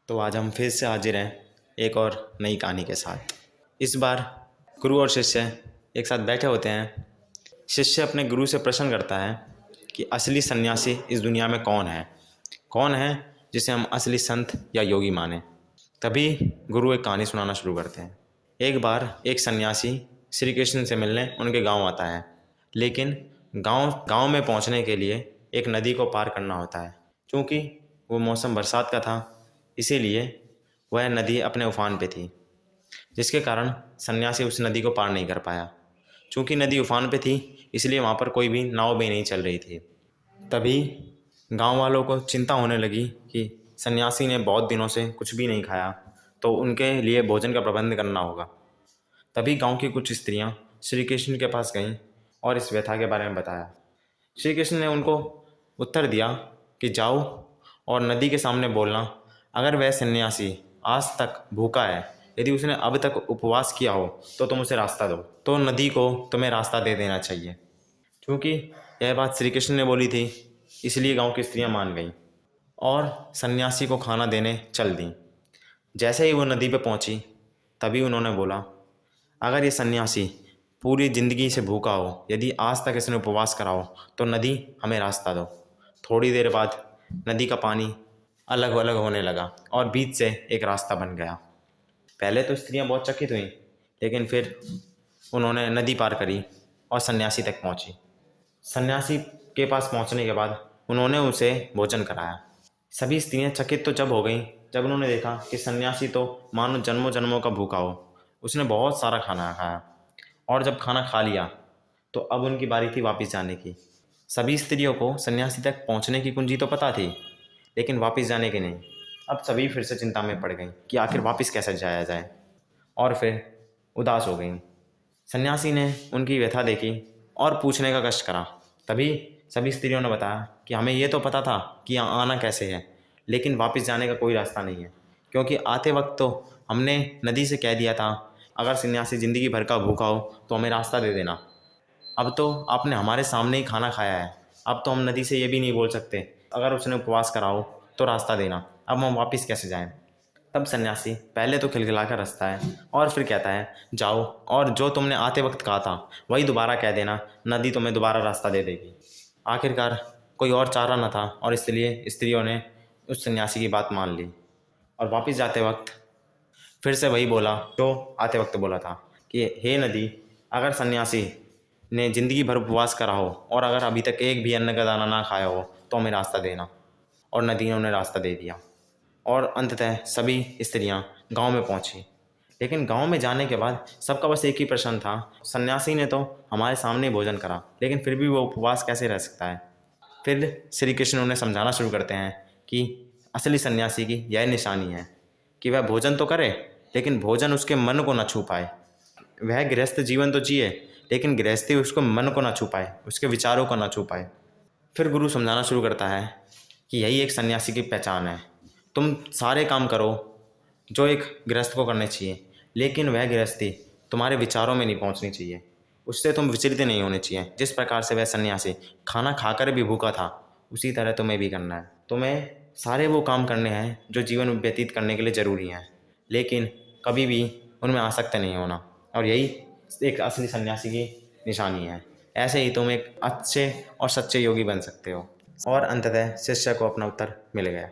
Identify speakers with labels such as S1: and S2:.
S1: तो आज हम फिर से हाजिर हैं एक और नई कहानी के साथ। इस बार गुरु और शिष्य एक साथ बैठे होते हैं। शिष्य अपने गुरु से प्रश्न करता है कि असली सन्यासी इस दुनिया में कौन है जिसे हम असली संत या योगी माने। तभी गुरु एक कहानी सुनाना शुरू करते हैं। एक बार एक सन्यासी श्री कृष्ण से मिलने उनके गांव आता है, लेकिन गांव में पहुंचने के लिए एक नदी को पार करना होता है। क्योंकि वो मौसम बरसात का था, इसीलिए वह नदी अपने उफान पे थी, जिसके कारण सन्यासी उस नदी को पार नहीं कर पाया। चूँकि नदी उफान पे थी, इसलिए वहाँ पर कोई भी नाव भी नहीं चल रही थी। तभी गांव वालों को चिंता होने लगी कि सन्यासी ने बहुत दिनों से कुछ भी नहीं खाया, तो उनके लिए भोजन का प्रबंध करना होगा। तभी गांव की कुछ स्त्रियां श्री कृष्ण के पास गईं और इस व्यथा के बारे में बताया। श्री कृष्ण ने उनको उत्तर दिया कि जाओ और नदी के सामने बोलना, अगर वह सन्यासी आज तक भूखा है, यदि उसने अब तक उपवास किया हो तो तुम उसे रास्ता दो, तो नदी को तुम्हें रास्ता दे देना चाहिए। क्योंकि यह बात श्री कृष्ण ने बोली थी, इसलिए गांव की स्त्रियां मान गईं और सन्यासी को खाना देने चल दीं। जैसे ही वो नदी पर पहुंची, तभी उन्होंने बोला, अगर ये सन्यासी पूरी ज़िंदगी से भूखा हो, यदि आज तक इसने उपवास करा हो, तो नदी हमें रास्ता दो। थोड़ी देर बाद नदी का पानी अलग अलग होने लगा और बीच से एक रास्ता बन गया। पहले तो स्त्रियां बहुत चकित हुईं, लेकिन फिर उन्होंने नदी पार करी और सन्यासी तक पहुंची। सन्यासी के पास पहुंचने के बाद उन्होंने उसे भोजन कराया। सभी स्त्रियां चकित तो जब हो गईं जब उन्होंने देखा कि सन्यासी तो मानो जन्मों जन्मों का भूखा हो। उसने बहुत सारा खाना खाया और जब खाना खा लिया तो अब उनकी बारी थी वापस जाने की। सभी स्त्रियों को सन्यासी तक पहुंचने की कुंजी तो पता थी, लेकिन वापस जाने की नहीं। अब सभी फिर से चिंता में पड़ गईं कि आखिर वापस कैसे जाया जाए, और फिर उदास हो गईं। सन्यासी ने उनकी व्यथा देखी और पूछने का कष्ट करा। तभी सभी स्त्रियों ने बताया कि हमें ये तो पता था कि यहाँ आना कैसे है, लेकिन वापस जाने का कोई रास्ता नहीं है। क्योंकि आते वक्त तो हमने नदी से कह दिया था, अगर सन्यासी ज़िंदगी भर का भूखा हो तो हमें रास्ता दे देना। अब तो आपने हमारे सामने ही खाना खाया है, अब तो हम नदी से ये भी नहीं बोल सकते, अगर उसने उपवास करा हो तो रास्ता देना। अब हम वापस कैसे जाएं? तब सन्यासी पहले तो खिलखिला कर हंसता है और फिर कहता है, जाओ और जो तुमने आते वक्त कहा था वही दोबारा कह देना, नदी तुम्हें दोबारा रास्ता दे देगी। आखिरकार कोई और चारा न था और इसलिए स्त्रियों ने उस सन्यासी की बात मान ली और वापस जाते वक्त फिर से वही बोला जो आते वक्त बोला था कि हे नदी, अगर सन्यासी ने ज़िंदगी भर उपवास करा हो और अगर अभी तक एक भी अन्न का दाना ना खाया हो तो हमें रास्ता देना। और नदी ने उन्हें रास्ता दे दिया और अंततः सभी स्त्रियां गांव में पहुंची। लेकिन गांव में जाने के बाद सबका बस एक ही प्रश्न था, सन्यासी ने तो हमारे सामने भोजन करा, लेकिन फिर भी वो उपवास कैसे रह सकता है। फिर श्री कृष्ण उन्हें समझाना शुरू करते हैं कि असली सन्यासी की यह निशानी है कि वह भोजन तो करे, लेकिन भोजन उसके मन को ना छू पाए। वह गृहस्थ जीवन तो जिए, लेकिन गृहस्थी उसको मन को ना छू पाए, उसके विचारों को ना छू पाए। फिर गुरु समझाना शुरू करता है कि यही एक सन्यासी की पहचान है। तुम सारे काम करो जो एक गृहस्थ को करने चाहिए, लेकिन वह गृहस्थी तुम्हारे विचारों में नहीं पहुंचनी चाहिए, उससे तुम विचलित नहीं होने चाहिए। जिस प्रकार से वह सन्यासी खाना खाकर भी भूखा था, उसी तरह तुम्हें भी करना है। तुम्हें सारे वो काम करने हैं जो जीवन व्यतीत करने के लिए ज़रूरी हैं, लेकिन कभी भी उनमें आसक्त नहीं होना। और यही एक असली सन्यासी की निशानी है। ऐसे ही तुम एक अच्छे और सच्चे योगी बन सकते हो। और अंततः शिष्य को अपना उत्तर मिल गया।